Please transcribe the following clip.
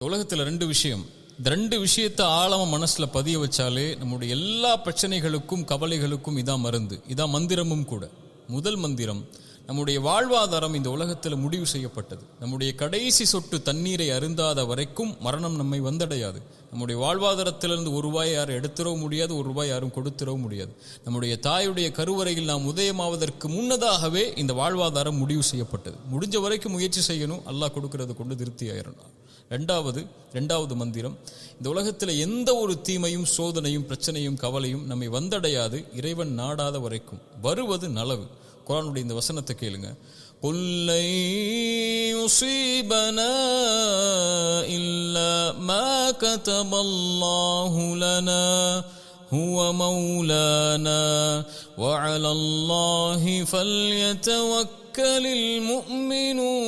உலகத்தில் ரெண்டு விஷயம், இந்த ரெண்டு விஷயத்தை ஆழமா மனசுல பதிய வச்சாலே நம்முடைய எல்லா பிரச்சனைகளுக்கும் கவலைகளுக்கும் இதான் மருந்து, இதான் மந்திரமும் கூட. முதல் மந்திரம், நம்முடைய வாழ்வாதாரம் இந்த உலகத்தில் முடிவு செய்யப்பட்டது. நம்முடைய கடைசி சொட்டு தண்ணீரை அருந்தாத வரைக்கும் மரணம் நம்மை வந்தடையாது. நம்முடைய வாழ்வாதாரத்திலிருந்து ஒரு ரூபாய் யாரும் எடுத்துடவும் முடியாது, ஒரு ரூபாய் யாரும் கொடுத்துடவும் முடியாது. நம்முடைய தாயுடைய கருவறையில் நாம் உதயமாவதற்கு முன்னதாகவே இந்த வாழ்வாதாரம் முடிவு செய்யப்பட்டது. முடிஞ்ச வரைக்கும் முயற்சி செய்யணும், அல்லாஹ் கொடுக்கறது கொண்டு திருப்தி ஆயிடணும். ரெண்டாவது மந்திரம், இந்த உலகத்தில் எந்த ஒரு தீமையும் சோதனையும் பிரச்சனையும் கவலையும் நம்மை வந்தடையாது இறைவன் நாடாத வரைக்கும். வருவது நலவு. குர்ஆனுடைய இந்த வசனத்தை கேளுங்க. குல் லை யுஸீபனா இல்லா மா கதபல்லாஹு லனா ஹுவ மௌலானா வ அலல்லாஹி ஃபல்யதவக்கலில் முஃமினூன்.